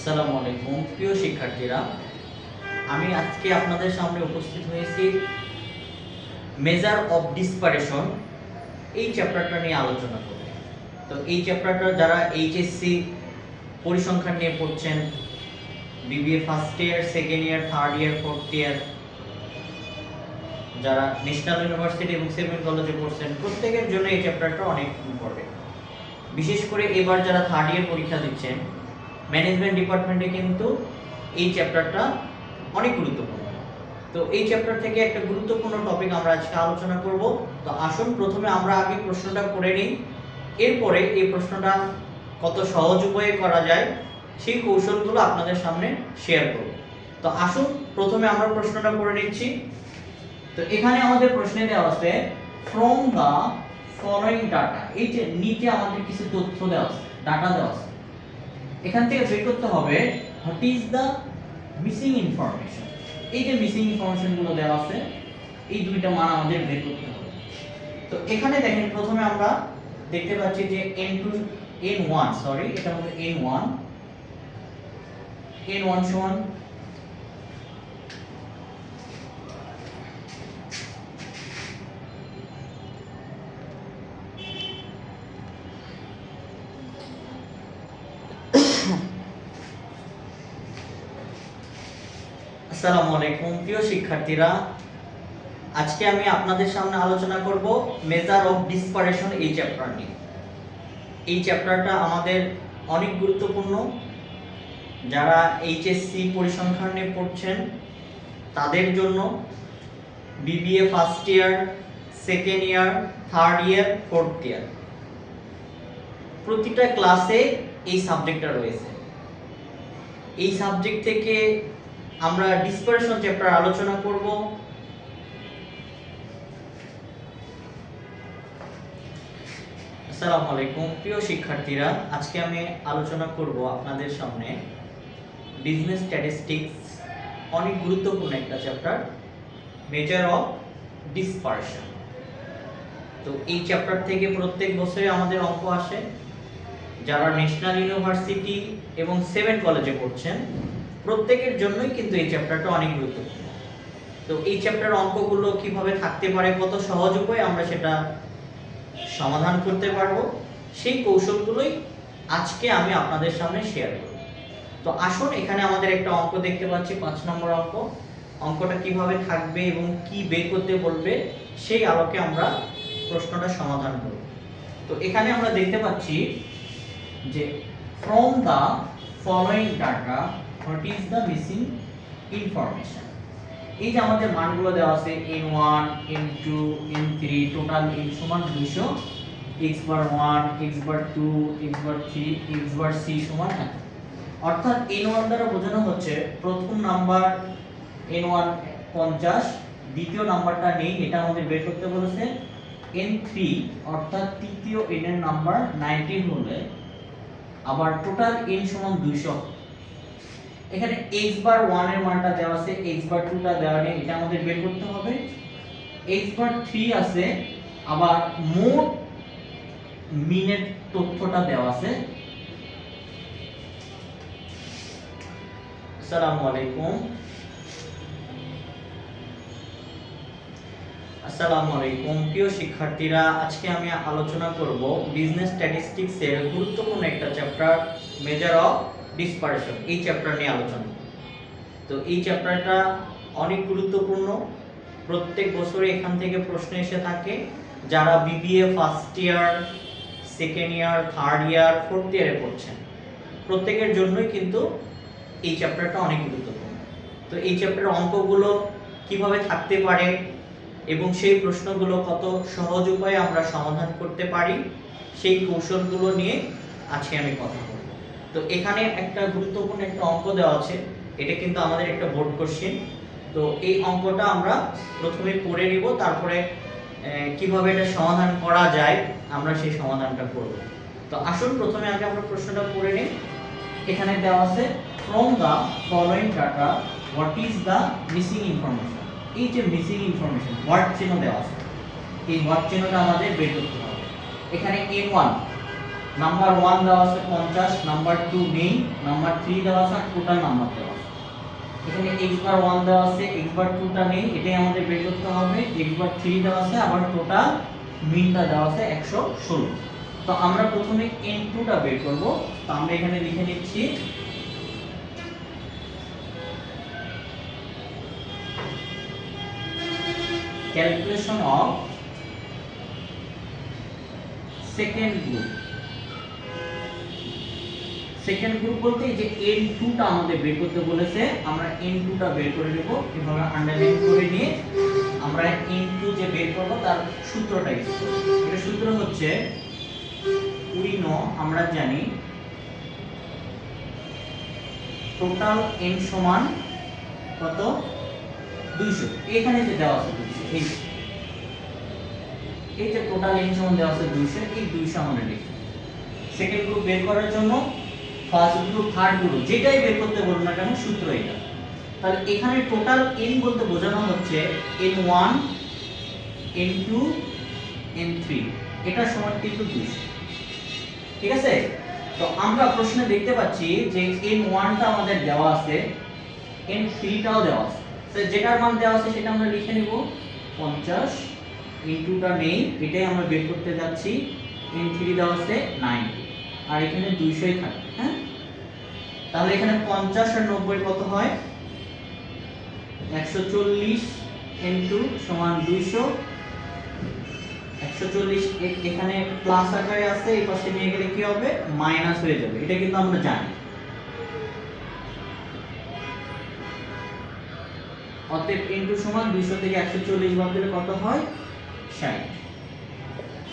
আসসালামু আলাইকুম প্রিয় শিক্ষার্থীরা, আমি আজকে আপনাদের সামনে উপস্থিত হয়েছি মেজার অফ ডিসপারেশন এই চ্যাপ্টারটা নিয়ে আলোচনা করব। তো এই চ্যাপ্টারটা যারা এইচএসসি পরিসংখ্যান নিয়ে পড়ছেন, BBA first year, second year, third year, fourth year, যারা ন্যাশনাল ইউনিভার্সিটি এবং সেভেন কলেজে পড়ছেন, প্রত্যেকের জন্য এই চ্যাপ্টারটা অনেক ইম্পর্টেন্ট। বিশেষ করে এবার যারা থার্ড ইয়ার পরীক্ষা দিচ্ছেন, ম্যানেজমেন্ট ডিপার্টমেন্টে কিন্তু এই চ্যাপ্টারটা অনেক গুরুত্বপূর্ণ। তো এই চ্যাপ্টার থেকে একটা গুরুত্বপূর্ণ টপিক আমরা আজকে আলোচনা করব। তো আসুন প্রথমে আমরা আগে প্রশ্নটা করে নিই, এরপরে এই প্রশ্নটা কত সহজ উপায়ে করা যায় সেই কৌশলগুলো আপনাদের সামনে শেয়ার করব। তো আসুন প্রথমে আমরা প্রশ্নটা করে নিচ্ছি। তো এখানে আমাদের প্রশ্নে দেওয়া আছে ফ্রম দা ফলোইং ডাটা, এই যে নিচে আমাদের কিছু তথ্য দেওয়া আছে, ডাটা দেওয়া আছে, এখান থেকে বের করতে হবে what is the missing information. এই যে মিসিং ইনফরমেশন গুলো দেওয়া আছে, এই দুইটা মান আমাদের বের করতে হবে। তো এখানে দেখেন প্রথমে আমরা দেখতে পাচ্ছি যে n1 সরি এটা হলো n1 সমান আসসালামু আলাইকুম প্রিয় শিক্ষার্থীরা, আজকে আমি আপনাদের সামনে আলোচনা করব মেজার অফ ডিসপারেশন এই চ্যাপ্টার নিয়ে। এই চ্যাপ্টারটা আমাদের অনেক গুরুত্বপূর্ণ। যারা এইচএসসি পরিসংখ্যান নিয়ে পড়ছেন তাদের জন্য, BBA first year, second year, third year, fourth year, প্রতিটা ক্লাসে এই সাবজেক্টটা রয়েছে। এই সাবজেক্ট থেকে আমরা ডিসপারেশন চ্যাপ্টার আলোচনা করব। আসসালামু আলাইকুম প্রিয় শিক্ষার্থীরা, আজকে আমি আলোচনা করব আপনাদের সামনে বিজনেস স্ট্যাটিস্টিক্স, অনেক গুরুত্বপূর্ণ একটা চ্যাপ্টার, মেজার অফ ডিসপারশন। তো এই চ্যাপ্টার থেকে প্রত্যেক বছরে আমাদের অঙ্ক আসে। যারা ন্যাশনাল ইউনিভার্সিটি এবং সেভেন কলেজে পড়ছেন প্রত্যেকের জন্যই কিন্তু এই চ্যাপ্টারটা অনেক গুরুত্বপূর্ণ। তো এই চ্যাপ্টার অঙ্কগুলো কিভাবে থাকতে পারে, কত সহজ উপায়ে আমরা সেটা সমাধান করতে পারবো, সেই কৌশলগুলোই আজকে আমি আপনাদের সামনে শেয়ার করব। তো আসুন, এখানে আমাদের একটা অঙ্ক দেখতে পাচ্ছি, 5 নম্বর অঙ্ক। অঙ্কটা কিভাবে থাকবে এবং কি বের করতে বলবে সেই আলোকে আমরা প্রশ্নটা সমাধান করব। তো এখানে আমরা দেখতে পাচ্ছি যে from the following data what is the missing information. এই যে আমাদের মানগুলো দেওয়া আছে n1, n2, n3, total n সমান 200, x বার 1, x বার 2, x বার 3, x বার c সমান 1। অর্থাৎ n1 দ্বারা বোঝানো হচ্ছে প্রথম নাম্বার n1 50, দ্বিতীয় নাম্বারটা নেই, এটা আমাদের বের করতে বলেছে। n3 অর্থাৎ তৃতীয় n এর নাম্বার 19 হলে আবার টোটাল n সমান 200। এখানে x বার 1 এর মানটা দেওয়া আছে, x বার 2 টা দেওয়া নেই, এটা আমাদের বের করতে হবে। x বার 3 আছে, আবার মোট মিনের তথ্যটা দেওয়া আছে। আসসালামু আলাইকুম প্রিয় শিক্ষার্থীরা, আজকে আমি আলোচনা করব বিজনেস স্ট্যাটিস্টিক্স এর গুরুত্বপূর্ণ একটা চ্যাপ্টার, মেজার অফ ডিসপারশন। এই চ্যাপ্টার নিয়ে আলোচনা। তো এই চ্যাপ্টারটা অনেক গুরুত্বপূর্ণ, প্রত্যেক বছরে এখান থেকে প্রশ্ন এসে থাকে। যারা BBA first year, second year, third year, fourth ইয়ারে পড়ছেন প্রত্যেকের জন্যই কিন্তু এই চ্যাপ্টারটা অনেক গুরুত্বপূর্ণ। তো এই চ্যাপ্টারের অঙ্কগুলো কিভাবে থাকতে পারে এবং সেই প্রশ্নগুলো কত সহজ উপায়ে আমরা সমাধান করতে পারি সেই কৌশলগুলো নিয়ে আজকে আমি কথা বলবো। তো এখানে একটা গুরুত্বপূর্ণ একটা অঙ্ক দেওয়া আছে, এটা কিন্তু আমাদের একটা বোর্ড কোশ্চেন। তো এই অঙ্কটা আমরা প্রথমে পড়ে নিব, তারপরে কিভাবে এটা সমাধান করা যায় আমরা সেই সমাধানটা করব। তো আসুন প্রথমে আগে আমরা প্রশ্নটা পড়ে নিই। এখানে দেওয়া আছে from the following data what is the missing information. এই যে মিসিং ইনফরমেশন, হোয়াট চিহ্ন দেওয়া আছে, এই হোয়াট চিহ্নটা আমাদের বের করতে হবে। এখানে n1 নাম্বার 1 দেওয়া আছে 50, নাম্বার 2 নেই, নাম্বার 3 দেওয়া আছে, টোটাল নাম্বার দেওয়া আছে। এখানে x বার 1 দেওয়া আছে, x বার 2 টা নেই, এটাই আমাদের বের করতে হবে। x বার 3 দেওয়া আছে, আবার টোটাল মিনটা দেওয়া আছে 116। তো আমরা প্রথমে n2 টা বের করব। তো আমরা এখানে লিখে নিচ্ছি calculation of second group. Second group বলতে এই যে n2 টা আমাদের বের করতে বলেছে, আমরা n2 টা বের করে নেব। এভাবে আন্ডারলাইন করে নিয়ে আমরা n2 যে বের করব তার সূত্রটা ইউজ করব। এটা সূত্র হচ্ছে উই নো, আমরা জানি টোটাল n সমান কত 200। এখানে যে দেওয়া আছে 200, এই যে টোটাল n সমান দেওয়া আছে 200, এই 200 আমরা লিখি। সেকেন্ড গ্রুপ বের করার জন্য ফার্স্ট গ্রুপ থার্ড গ্রুপ যেটাই বের করতে বলুন না কেন সূত্র এটা। তাহলে এখানে টোটাল n বলতে বোঝানো হচ্ছে n1 n2 n3, এটা সমান কিন্তু 200। ঠিক আছে? তো আমরা প্রশ্নে দেখতে পাচ্ছি যে n1 টা আমাদের দেওয়া আছে, n3 টাও দেওয়া আছে। তো যেটার মান দেওয়া আছে সেটা আমরা লিখে নেব 50, n2 টা নেই, এটাই আমরা বের করতে যাচ্ছি। n3 দেওয়া আছে 90, আর এখানে 200ই থাকবে। হ্যাঁ, তাহলে এখানে 50 আর 90 কত হয় 140 n2 সমান 200। 140 এখানে প্লাস আকারে আছে, এই পাশে নিয়ে গেলে কি হবে মাইনাস হয়ে যাবে, এটা কিন্তু আমরা জানি। অতএব n2 সমান 200 থেকে 140 বাদ দিলে কত হয় 60।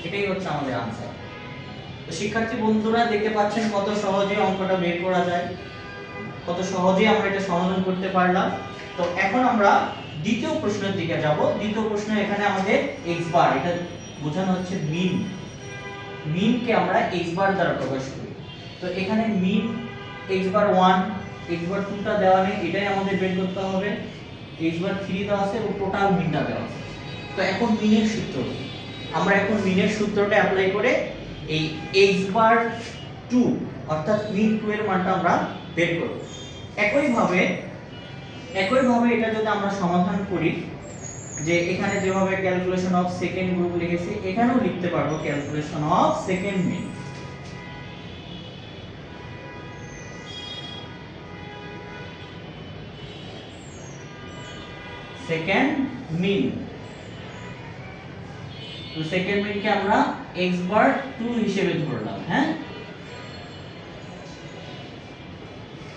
এটাই হচ্ছে আমাদের आंसर। তো শিক্ষার্থী বন্ধুরা দেখতে পাচ্ছেন কত সহজে অঙ্কটা বের করা যায়, কত সহজে আমরা এটা সমাধান করতে পারলাম। তো এখন আমরা দ্বিতীয় প্রশ্নের দিকে যাব। দ্বিতীয় প্রশ্নে এখানে আমাদের x বার, এটা বোঝানো হচ্ছে মিন। মিনকে আমরা x বার দ্বারা প্রকাশ করি। তো এখানে মিন x বার 1, x বার 2 টা দেওয়া নেই, এটাই আমাদের বের করতে হবে। x বার 3 দেওয়া আছে এবং টোটাল মিনটা দেওয়া আছে। তো এখন মিনের সূত্র, আমরা এখন মিনের সূত্রটা অ্যাপ্লাই করে এই x বার 2 অর্থাৎ মিন 2 এর মানটা আমরা বের করব। একইভাবে এটা যদি আমরা সমাধান করি, যে এখানে যেভাবে ক্যালকুলেশন অফ সেকেন্ড গ্রুপ লিখেছি, এখানেও লিখতে পারবো calculation of second mean. Second mean, তো সেকেন্ড মিনকে আমরা x বার 2 হিসেবে ধরলাম। হ্যাঁ,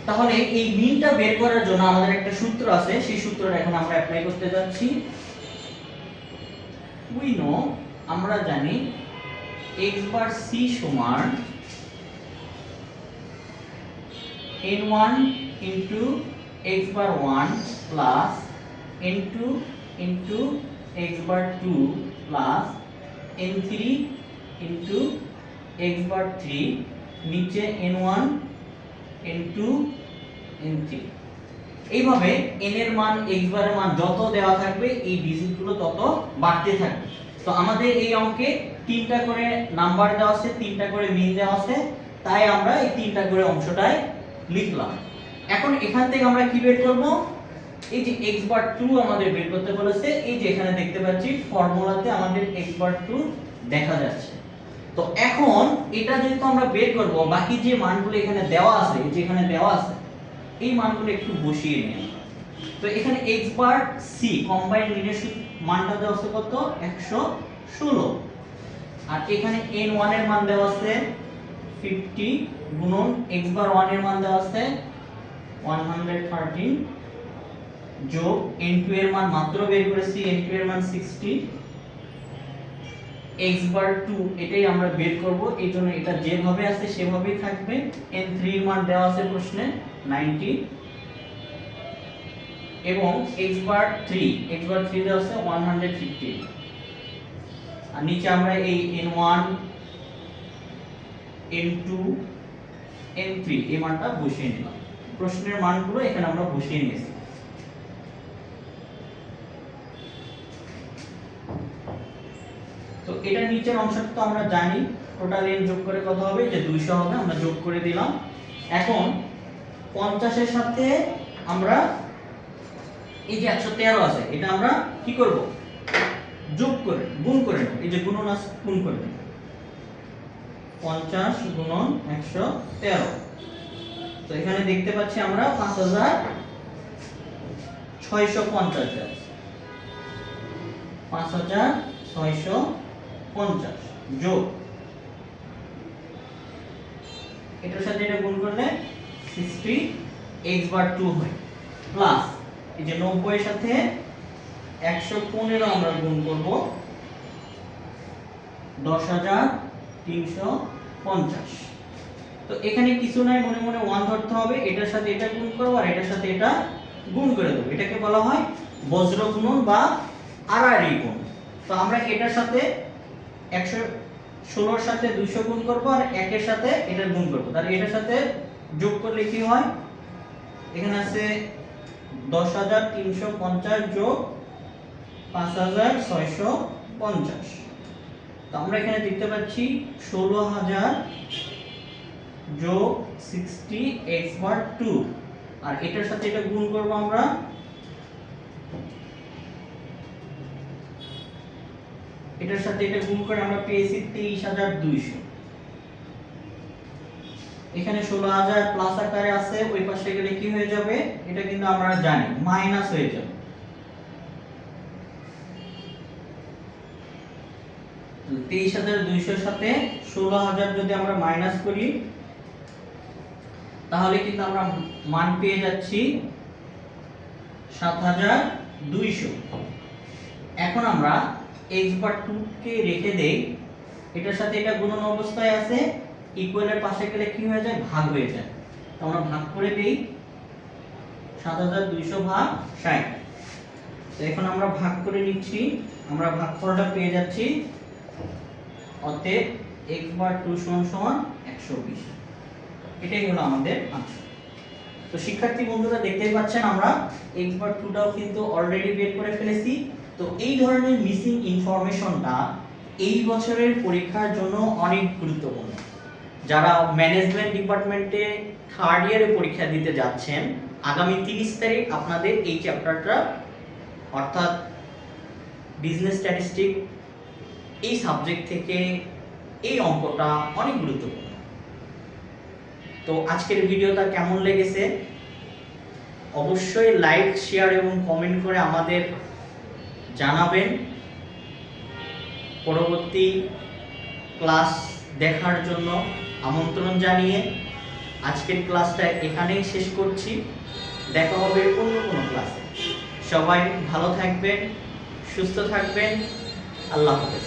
তাহলে এই মিনটা বের করার জন্য আমাদের একটা সূত্র আছে, সেই সূত্রটা এখন আমরা অ্যাপ্লাই করতে যাচ্ছি। উই নো, আমরা জানি x বার c সমান n1 into x bar 1 plus n2 into x bar 2 plus n3 into x bar 3 নিচে n1 n2 n3। এইভাবে n এর মান x বার এর মান যত দেওয়া থাকবে এই ডিজিটগুলো তত বাড়তে থাকবে। তো আমাদের এই অঙ্কে তিনটা করে নাম্বার দেওয়া আছে, তিনটা করে মিন দেওয়া আছে, তাই আমরা এই তিনটা করে অংশটায় লিখলাম। এখন এখান থেকে আমরা কি বের করব, এই যে x বার 2 আমাদের বের করতে বলেছে, এই যে এখানে দেখতে পাচ্ছি ফর্মুলাতে আমাদের x বার 2 দেখা যাচ্ছে। তো এখন এটা যেহেতু আমরা বের করব, বাকি যে মানগুলো এখানে দেওয়া আছে, যে এখানে দেওয়া আছে এই মানগুলো একটু বসিয়ে নিই আমরা। তো এখানে x বার c কম্বাইন্ড মিনের মানটা দেওয়া আছে কত 116, আর এখানে n1 এর মান দেওয়া আছে 50 গুণন x বার 1 এর মান দেওয়া আছে 113 যোগ n2 এর মান মাত্র বের করেছি, n2 এর মান 60, x বার 2 এটাই আমরা বের করব, এইজন্য এটা যেভাবে আছে সেভাবেই থাকবে। n3 এর মান দেওয়া আছে প্রশ্নে 90 এবং x বার 3 দেওয়া আছে 150, আর নিচে আমরা এই n1 n2 n3 এই মানটা বসিয়ে নিলাম। প্রশ্নের মানগুলো এখানে আমরা বসিয়ে নিয়েছি। তো এটার নিচের অংশটা তো আমরা জানি, টোটাল n যোগ করে কত হবে, যে 200 হবে, আমরা যোগ করে দিলাম। এখন 50 এর সাথে আমরা এই যে 113 আছে, এটা আমরা কি করব, যোগ করে গুণ করে নেব। এই যে গুণন আছে, গুণ করে নেব। 50 গুণন 113, তো এখানে দেখতে পাচ্ছি আমরা 5650 আছে, 5650 যোগ এটার সাথে এটা গুণ করলে 60x/2 হয়, প্লাস এই যে 90 এর সাথে 115 আমরা গুণ করব, 10350। তো এখানে কিছু নাই, মনে মনে 1 ধরতে হবে, এটার সাথে এটা গুণ করব আর এটার সাথে এটা গুণ করে দেব। এটাকে বলা হয় বজ্র গুণন বা আড়াআড়ি গুণ। তো আমরা এটার সাথে 116 এর সাথে 200 গুণ করব আর 1 এর সাথে এটা গুণ করব, তাহলে এটার সাথে যোগ করলে কি হয়, এখানে আছে 10350 যোগ 5650। তো আমরা এখানে দেখতে পাচ্ছি 16000 যোগ 60x/2, আর এটার সাথে এটা গুণ করব আমরা, এটার সাথে এটা গুণ করে আমরা পেয়েছি 23200। এখানে 16000 প্লাস আকারে আছে, ওই পাশে গেলে কি হয়ে যাবে, এটা কিন্তু আমরা জানি মাইনাস হয়ে যাবে। 23200 এর সাথে 16000 যদি আমরা মাইনাস করি, তাহলে কিন্তু আমরা মান পেয়ে যাচ্ছি 7200। এখন আমরা x/2 কে রেখে দেই, এটার সাথে এটা গুণন অবস্থায় আছে, ইকুয়ালের পাশে গেলে কি হয়ে যায়, ভাগ হয়ে যায়। তো আমরা ভাগ করে দেই, 7200 ভাগ 60। তো এখন আমরা ভাগ করে নিচ্ছি, আমরা ভাগফলটা পেয়ে যাচ্ছি, অতএব x/2 = 120। এটাই হলো আমাদের আনসার। তো শিক্ষার্থী বন্ধুরা দেখতেই পাচ্ছেন আমরা x/2টাও কিন্তু অলরেডি বের করে ফেলেছি। তো এই ধরনের মিসিং ইনফরমেশনটা এই বছরের পরীক্ষার জন্য অনেক গুরুত্বপূর্ণ। যারা ম্যানেজমেন্ট ডিপার্টমেন্টে থার্ড ইয়ারে পরীক্ষা দিতে যাচ্ছেন, আগামী 30 তারিখ আপনাদের এই চ্যাপ্টারটা অর্থাৎ বিজনেস স্ট্যাটিস্টিক এই সাবজেক্ট থেকে এই অঙ্কটা অনেক গুরুত্বপূর্ণ। তো আজকের ভিডিওটা কেমন লেগেছে অবশ্যই লাইক, শেয়ার এবং কমেন্ট করে আমাদের জানাবেন। পরবর্তী ক্লাস দেখার জন্য আমন্ত্রণ জানিয়ে আজকের ক্লাসটা এখানেই শেষ করছি। দেখা হবে অন্য কোনো ক্লাসে। সবাই ভালো থাকবেন, সুস্থ থাকবেন। আল্লাহ হাফেজ।